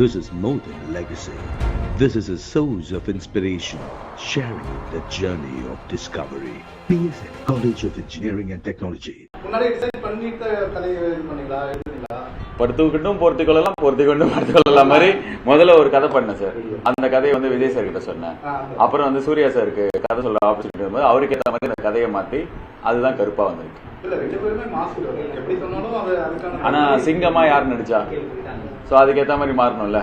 This is more than legacy. This is a source of inspiration, sharing the journey of discovery. PSN College of Engineering and Technology. படுத்துக்கிட்டும் பொறுத்துக்கொள்ளலாம் மாதிரி முதல்ல ஒரு கதை பண்ணேன் sir. அந்த கதையை வந்து விஜய் சார் கிட்ட சொன்னேன். அப்புறம் வந்து சூர்யா சாருக்கு கதை சொல்ற ஆப்பர்ச்சுனிட்டி வரும்போது அவருக்கு ஏற்ற மாதிரி அந்த கதையை மாத்தி அதுதான் கருப்பா வந்திருக்கு. ஆனா சிங்கமா யார் நடிச்சா? ஸோ அதுக்கேற்ற மாதிரி மாறணும்ல.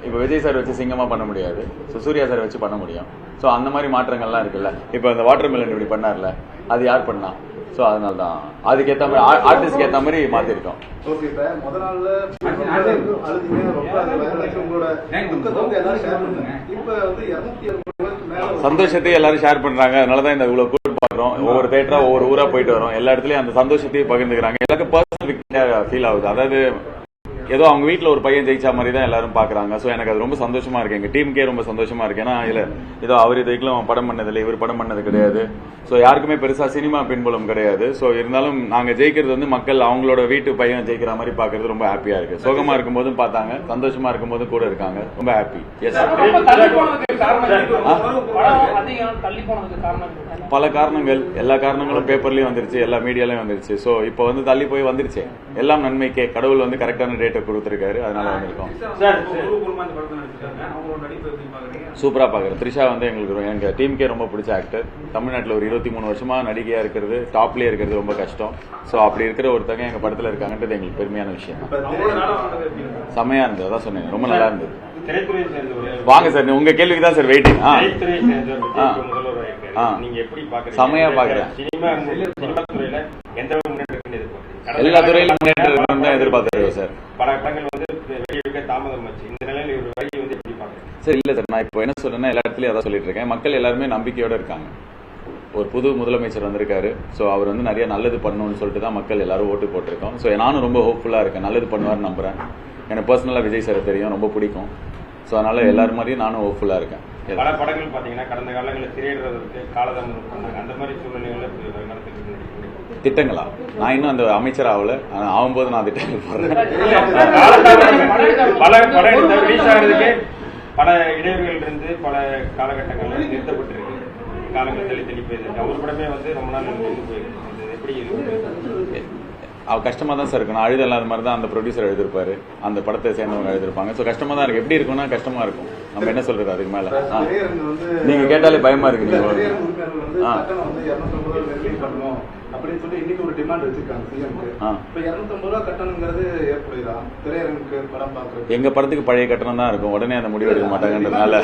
இப்போ விஜய் சார் வச்சு சிங்கமா பண்ண முடியாது, ஸோ சூர்யா சார் வச்சு பண்ண முடியும். ஸோ அந்த மாதிரி மாற்றங்கள்லாம் இருக்குல்ல. இப்போ இந்த வாட்டர் மெலன் இப்படி பண்ணார்ல, அது யார் பண்ணா? ஸோ அதனால தான் அதுக்கேற்ற மாதிரி ஆர்டிஸ்ட்க்கு ஏற்ற மாதிரி மாற்றிருக்கோம். சந்தோஷத்தையும் எல்லாரும் ஷேர் பண்றாங்க. அதனாலதான் இந்த இவ்வளவு கூட்டு பாக்குறோம். ஒவ்வொரு தேட்டரா ஒவ்வொரு ஊரா போயிட்டு வரோம். எல்லா இடத்துலயும் அந்த சந்தோஷத்தையும் பகிர்ந்துக்கிறாங்க. எல்லாருக்கும் பர்சனல் ஃபீல் ஆகுது. அதாவது ஏதோ அவங்க வீட்டில் ஒரு பையன் ஜெயிச்சா மாதிரி தான் எல்லாரும் பாக்குறாங்க. ஸோ எனக்கு அது ரொம்ப சந்தோஷமா இருக்கு. எங்க டீமுக்கே ரொம்ப சந்தோஷமா இருக்கு. ஏன்னா இல்ல ஏதோ அவர் இதுக்கும் படம் பண்ணதில்லை, இவர் படம் பண்ணது கிடையாது. ஸோ யாருக்குமே பெருசா சினிமா பின்புலம் கிடையாது. ஸோ இருந்தாலும் நாங்க ஜெயிக்கிறது வந்து மக்கள் அவங்களோட வீட்டு பையன் ஜெயிக்கிற மாதிரி பாக்குறது ரொம்ப ஹாப்பியா இருக்கு. சோகமா இருக்கும் போதும் பார்த்தாங்க, சந்தோஷமா இருக்கும் போதும் கூட இருக்காங்க. ரொம்ப ஹாப்பி. பல காரணங்கள், எல்லா காரணங்களும் பேப்பர்லயும் வந்துருச்சு, எல்லா மீடியாலயும் வந்துருச்சு. ஸோ இப்போ வந்து தள்ளி போய் வந்துருச்சு. எல்லாம் நன்மைக்கே. கடவுள் வந்து கரெக்டான டேட்டை கொடுத்திருக்காரு. அதனால வந்திருக்கோம். சூப்பரா பாக்குறேன். த்ரிஷா வந்து எங்க டீமுக்கே ரொம்ப பிடிச்ச ஆக்டர். தமிழ்நாட்டில் ஒரு 23 வருஷமா நடிகையா இருக்கிறது, டாப்லயே இருக்கிறது ரொம்ப கஷ்டம். ஸோ அப்படி இருக்கிற ஒருத்தங்க எங்க படத்துல இருக்காங்கன்றது எங்களுக்கு பெருமையான விஷயம். செமையா இருந்தது. அதான் சொன்னேன், ரொம்ப நல்லா இருந்தது. வாங்க சார், உங்க கேள்விக்கு தான் சார் வெயிட்டிங். செமையா பாக்குறேன். எல்லா துறையிலும் முன்னேற்றம் தான் எதிர்பார்த்திருக்கோம் சார். சார் இல்ல சார், நான் இப்போ என்ன சொல்றேன்னா எல்லா இடத்துலயும் அதான் சொல்லிட்டு இருக்கேன். மக்கள் எல்லாருமே நம்பிக்கையோட இருக்காங்க. ஒரு புது முதலமைச்சர் வந்திருக்காரு. ஸோ அவர் வந்து நிறைய நல்லது பண்ணணும்னு சொல்லிட்டு தான் மக்கள் எல்லாரும் ஓட்டு போட்டிருக்கோம். ஸோ நானும் ரொம்ப ஹோப்ஃபுல்லா இருக்கேன். நல்லது பண்ணுவார்னு நம்புறேன். எனக்கு பர்சனலா விஜய் சார் தெரியும், ரொம்ப பிடிக்கும். ஸோ அதனால எல்லாரும் மாதிரியும் நானும் ஹோப்ஃபுல்லா இருக்கேன். பல படங்கள் பாத்தீங்கன்னா கடந்த காலங்களில் திரையிடுறதுக்கு காலதாமதம் பண்ணாங்க. அந்த மாதிரி சூழ்நிலைகளை திட்டங்களா? நான் இன்னும் அந்த அமைச்சர் ஆகல. ஆகும்போது நான் திட்டங்கள் போடுறேன். பல இடைவெளிகள் இருந்து பல காலகட்டங்கள்ல நிறுத்தப்பட்டிருக்கு. காலங்கள் தள்ளி போயிருக்கு. அவர் படமே வந்து ரொம்ப நாள் போயிருக்கு. எப்படி கஷ்டமா தான் சார் இருக்கும். நான் அழுத இல்லாத மாதிரி தான் அந்த ப்ரொடியூசர் எழுதிருப்பாரு, அந்த படத்தை சேர்ந்தவங்க எழுதிருப்பாங்க. ஸோ கஷ்டமா தான் இருக்கு. எப்படி இருக்கும்னா கஷ்டமா இருக்கும். நம்ம என்ன சொல்றது அதுக்கு மேல? நீங்க கேட்டாலே பயமா இருக்கு. நீங்க அப்படின்னு சொல்லி இன்னைக்கு ஒரு டிமாண்ட் வச்சிருக்காங்க சிஎம்க்கு. இப்ப 250 ரூபாய் கட்டணங்கிறது ஏற்படுதா திரையரங்குக்கு படம் பாக்குறது? எங்க படத்துக்கு பழைய கட்டணம் தான் இருக்கும். உடனே அந்த முடிவு எடுக்க மாட்டாங்கன்றதுனால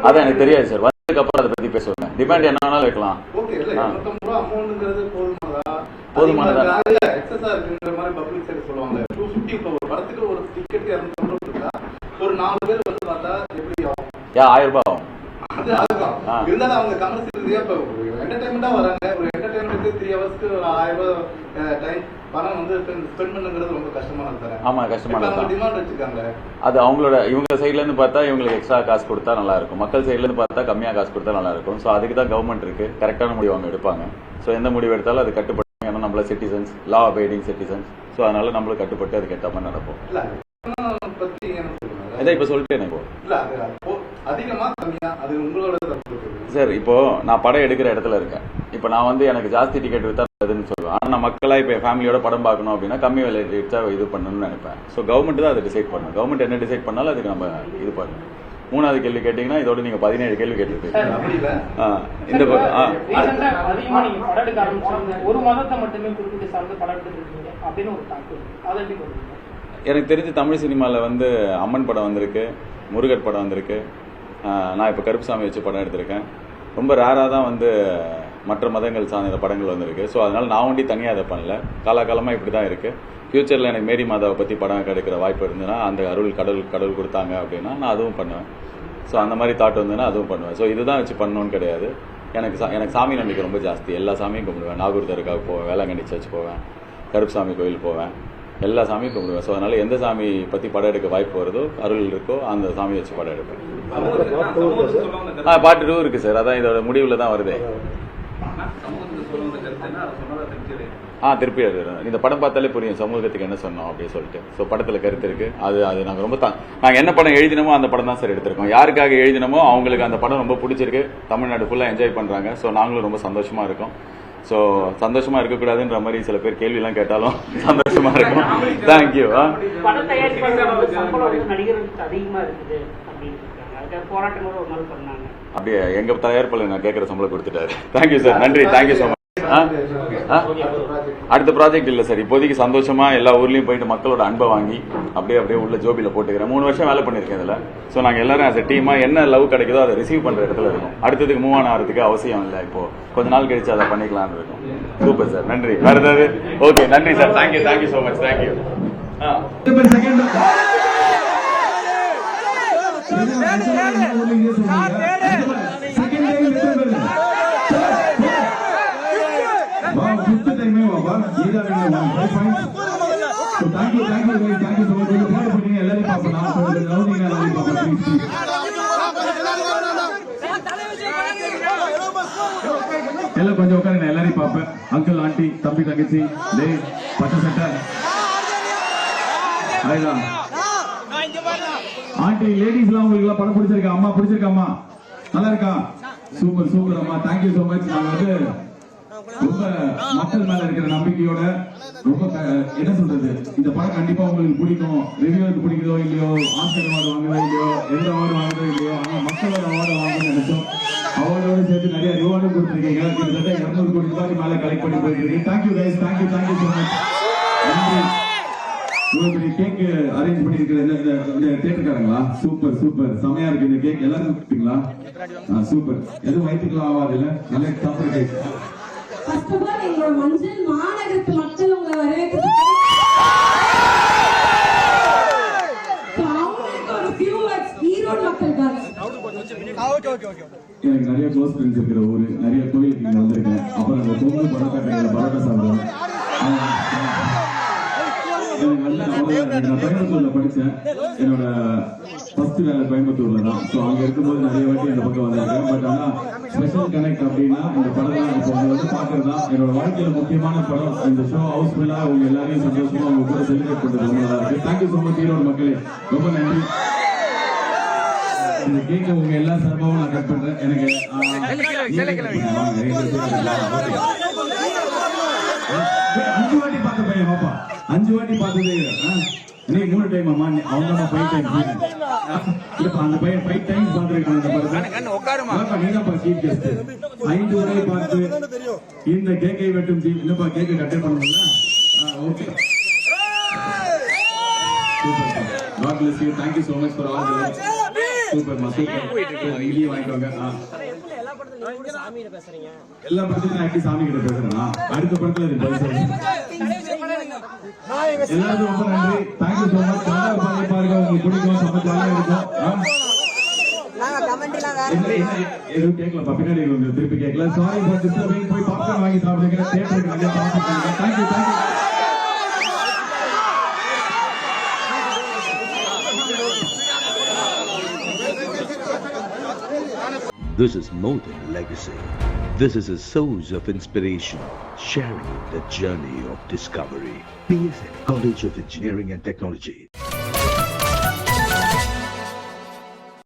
அதான் எனக்கு தெரியாது சார். வந்ததுக்கு அப்புறம் அதை பத்தி பேசுவேன். டிமாண்ட் என்ன வேணாலும் வைக்கலாம். ஓகே, இல்ல 250 ரூபாய் அமௌண்ட்ங்கிறது போதுமானதா? எக்ஸஸா இருக்குங்கிற மாதிரி பப்ளிக் சைடு சொல்லுவாங்க. 250 இப்போ ஒரு படத்துக்கு ஒரு டிக்கெட் 250 ரூபாய் இருக்கா, ஒரு 4 பேர் வந்து பார்த்தா எப்படி ஆகும்? 1000 ரூபாய் ஆகும். இருந்தாலும் அவங்க கமர்ஷியல் ரீதியா இப்ப என்டர்டைன்மெண்டா வராங்க. ஒரு என்டர்டைன்மெண்ட்டுக்கு 3 ஹவர்ஸ்க்கு ஒரு 1000 ரூபாய் டைம் பணம் வந்து ஸ்பெண்ட் பண்ணுங்கிறது ரொம்ப கஷ்டமானது தானே? ஆமா, கஷ்டமானது. டிமாண்ட் வச்சிருக்காங்க. அது அவங்களோட இவங்க சைட்ல இருந்து பார்த்தா இவங்களுக்கு எக்ஸ்ட்ரா காசு கொடுத்தா நல்லா இருக்கும். மக்கள் சைட்ல இருந்து பார்த்தா கம்மியா காசு கொடுத்தா நல்லா இருக்கும். ஸோ அதுக்கு தான் கவர்மெண்ட் இருக்கு. கரெக்டான முடிவு அவங்க எடுப்பாங்க. ஸோ எந்த முடிவு எடுத்தாலும் அது கட்டுப்படும். ஏன்னா நம்மள சிட்டிசன்ஸ், லா அபைடிங் சிட்டிசன்ஸ். ஸோ அதனால நம்மளும் கட்டுப்பட்டு அதுக்கு ஏற்ற மாதிரி நடப்போம். இதை இப்ப சொல்லிட்டேன். சார் இப்போ நான் படம் எடுக்கிற இடத்துல இருக்கேன். இப்போ நான் வந்து எனக்கு ஜாஸ்தி டிக்கெட் வித்தா அதுன்னு சொல்லுவேன். ஆனா நான் மக்களா இப்போ ஃபேமிலியோட படம் பார்க்கணும் அப்படின்னா கம்மி விலை வச்சா இது பண்ணணும்னு நினைப்பேன். ஸோ கவர்மெண்ட் தான் அதை டிசைட் பண்ணணும். கவர்மெண்ட் என்ன டிசைட் பண்ணாலும் அதுக்கு நம்ம இது பண்ணணும். 3வது கேள்வி கேட்டீங்கன்னா இதோட நீங்க 17 கேள்வி கேட்டுருக்கீங்க. இந்த எனக்கு தெரிஞ்ச தமிழ் சினிமாவில் வந்து அம்மன் படம் வந்திருக்கு, முருகர் படம் வந்திருக்கு. நான் இப்போ கருப்புசாமி வச்சு படம் எடுத்திருக்கேன். ரொம்ப ரேராக தான் வந்து மற்ற மதங்கள் சார்ந்த படங்கள் வந்திருக்கு. ஸோ அதனால் நான் ஒண்டி தனியாக அதை பண்ணல. காலகாலமாக இப்படி தான் இருக்குது. ஃபியூச்சரில் எனக்கு மேரி மாதாவை பற்றி படம் கிடைக்கிற வாய்ப்பு இருந்ததுன்னா, அந்த அருள் கடவுள் கொடுத்தாங்க அப்படின்னா நான் அதுவும் பண்ணுவேன். ஸோ அந்த மாதிரி தாட் வந்ததுன்னா அதுவும் பண்ணுவேன். ஸோ இதுதான் வச்சு பண்ணணும்னு கிடையாது. எனக்கு சாமி நம்பிக்கை ரொம்ப ஜாஸ்தி. எல்லா சாமியும் கும்பிடுவேன். நாகூர் தர்காவுக்கு போவேன், வேளாங்கண்ணி சர்ச் போவேன், கருப்புசாமி கோயில் போவேன், எல்லா சாமியும் கும்பிடுவேன். ஸோ அதனால எந்த சாமி பற்றி படம் எடுக்க வாய்ப்பு வருதோ, அருள் இருக்கோ, அந்த சாமி வச்சு படம் எடுப்பேன். பாட்டு 2 இருக்கு சார். அதான் இதோட முடிவில் தான் வருது. திருப்பி எழுதுறேன். இந்த படம் பார்த்தாலே புரியும் சமூகத்துக்கு என்ன சொன்னோம் அப்படின்னு சொல்லிட்டு. ஸோ படத்தில் கருத்து இருக்கு. அது நாங்கள் ரொம்ப நாங்கள் என்ன படம் எழுதினமோ அந்த படம் தான் சார் எடுத்திருக்கோம். யாருக்காக எழுதினமோ அவங்களுக்கு அந்த படம் ரொம்ப பிடிச்சிருக்கு. தமிழ்நாடு ஃபுல்லாக என்ஜாய் பண்ணுறாங்க. ஸோ நாங்களும் ரொம்ப சந்தோஷமா இருக்கோம். ஸோ சந்தோஷமா இருக்கக்கூடாதுன்ற மாதிரி சில பேர் கேள்வியெல்லாம் கேட்டாலும் சந்தோஷமா இருக்கும். தேங்க்யூ. படம் தயாரிப்பாளர்கள் சம்பளம் நடிகர்களுக்கு அதிகமாக இருக்குது அப்படின்னு இருக்காங்க. அதுக்காக போராட்டங்களோட ஒரு நாள் பண்ணாங்க. அப்படியே எங்க தயாரிப்பாளர் நான் கேட்குற சம்பளம் கொடுத்துட்டாரு. Thank you sir. நன்றி. Thank you so much. அடுத்த ப்ராஜெக்ட் இல்ல சார். இப்போதைக்கு சந்தோஷமா எல்லா ஊர்லயும் போயிட்டு மக்களோட அன்பை வாங்கி அப்படியே உள்ள ஜோபியில போட்டுக்கிறேன். 3 வருஷம் வேலை பண்ணிருக்கேன் இதுல. ஸோ நாங்க எல்லாரும் as a டீமா என்ன லவ் கிடைக்குதோ அதை ரிசீவ் பண்ற இடத்துல இருக்கும். அடுத்ததுக்கு மூவ் ஆன் ஆகிறதுக்கு அவசியம் இல்லை. இப்போ கொஞ்ச நாள் கழிச்சு அதை பண்ணிக்கலாம்னு இருக்கும். Super sir. நன்றி. வேற ஏதாவது? ஓகே. நன்றி sir. Thank you so much. Thank you. எல்லாம் கொஞ்சம் உட்காந்து நான் எல்லாரையும் பார்ப்பேன். அங்கிள், ஆண்டி, தம்பி, தங்கச்சி, டேய் பச்சை சட்டை, அதுதான் ஆண்டி, லேடிஸ் எல்லாம் உங்களுக்கு எல்லாம் படம் பிடிச்சிருக்கா? அம்மா பிடிச்சிருக்காம்மா? நல்லா இருக்கா? சூப்பர் அம்மா. Thank you so much. நாங்க வந்து ரொம்ப மக்கள் மேல இருக்கிற நம்பிக்கையோட ரொம்ப என்ன சொல்றது, இந்த படம் கண்டிப்பா உங்களுக்கு பிடிக்கும். ரிவ்யூக்கு பிடிக்குதோ இல்லையோ, ஆஸ்கர் அவார்டு வாங்குதோ இல்லையோ, எந்த அவார்டு வாங்குதோ இல்லையோ, ஆனா மக்களோட அவார்டு வாங்கணும்னு நினைச்சோம். அவார்டோட சேர்த்து நிறைய ரிவார்டும் கொடுத்துருக்கீங்க. கிட்டத்தட்ட 200 கோடி ரூபாய்க்கு மேல கலெக்ட் பண்ணி போயிட்டு இருக்கீங்க. Thank you guys. Thank you so much. நன்றி. இவ்வளவு பெரிய கேக் அரேஞ்ச் பண்ணிருக்கிற இந்த தியேட்டர்காரங்களா? சூப்பர் செமையா இருக்கு இந்த கேக். எல்லாரும் கொடுத்தீங்களா? சூப்பர். எதுவும் வயிற்றுக்குலாம் ஆகாது இல்ல? நல்ல சாப்பிட்ற கேக். ஃபர்ஸ்ட் ஆஃப் ஆல் எங்களோட மஞ்சள் மாநகரத்து மக்கள் உங்களை வரவேற்கிறது. ஒரு ஃபியூ வேர்ட்ஸ் ஈரோடு மக்களுக்காக. எனக்கு நிறைய க்ளோஸ் ஃப்ரெண்ட்ஸ் இருக்கிற ஊரு, நிறைய கோயிலுக்கு இங்க வந்திருக்கேன். அப்புறம் அந்த பொங்கல் பரோட்டா பரோட்டா சாப்பிடுவேன். நான் கோயம்புத்தூர்ல படிச்சேன். என்னோட ஃபர்ஸ்ட் வேலை கோயம்புத்தூர்ல தான். ஸோ அங்க இருக்கும்போது நிறைய வாட்டி அந்த பக்கம் வந்திருக்கேன். பட் ஆனா ஸ்பெஷல் கனெக்ட் அப்படின்னா இந்த படம் தான். இப்போ உங்க வந்து பாக்குறதா என்னோட வாழ்க்கையில முக்கியமான படம். இந்த ஷோ ஹவுஸ்ஃபுல்லா உங்க எல்லாரையும் சந்தோஷமா உங்க கூட செலிப்ரேட் பண்றது ரொம்ப நல்லா இருக்கு. தேங்க்யூ ஸோ மச் ஈரோடு மக்களே. ரொம்ப நன்றி. இந்த கேக்க உங்க எல்லா சார்பாவும் நான் கட் பண்றேன். எனக்கு 5 வாட்டி பார்த்த பையன் பாப்பா. 5 வாட்டி பார்த்ததே நீ 3 டைம் அம்மா. அவங்க 5 டைம். இப்ப அந்த பையன் 5 டைம்ஸ் பார்த்திருக்கான் அந்த படத்தை. நீ தான் சீஃப் கெஸ்ட். 5 முறை பார்த்து இந்த கேக்கை வெட்டும் சீஃப். இன்னப்பா கேக்கை கட்டே பண்ணணும்ல? Okay. Super. God bless you. Thank you so much for all the love. Super super. நீங்க வாங்கிக்கோங்க. எல்லா படத்துக்கும் நான் சாமி கிட்ட பேசுறேன். அடுத்த படத்துல எல்லாருக்கும் ரொம்ப நன்றி. Thank you so much. பாருங்க உங்களுக்கு பிடிக்கும். ரொம்ப ஜாலியா இருக்கும். எதுவும் கேட்கல பின்னாடி திருப்பி கேட்கல. Sorry for disturbing. போய் பாப்கார்ன் வாங்கி சாப்பிடுங்க. தியேட்டருக்கு நிறைய சாப்பிடுங்க. Thank you. This is more than a legacy. This is a source of inspiration, sharing the journey of discovery. PSN College of Engineering and Technology.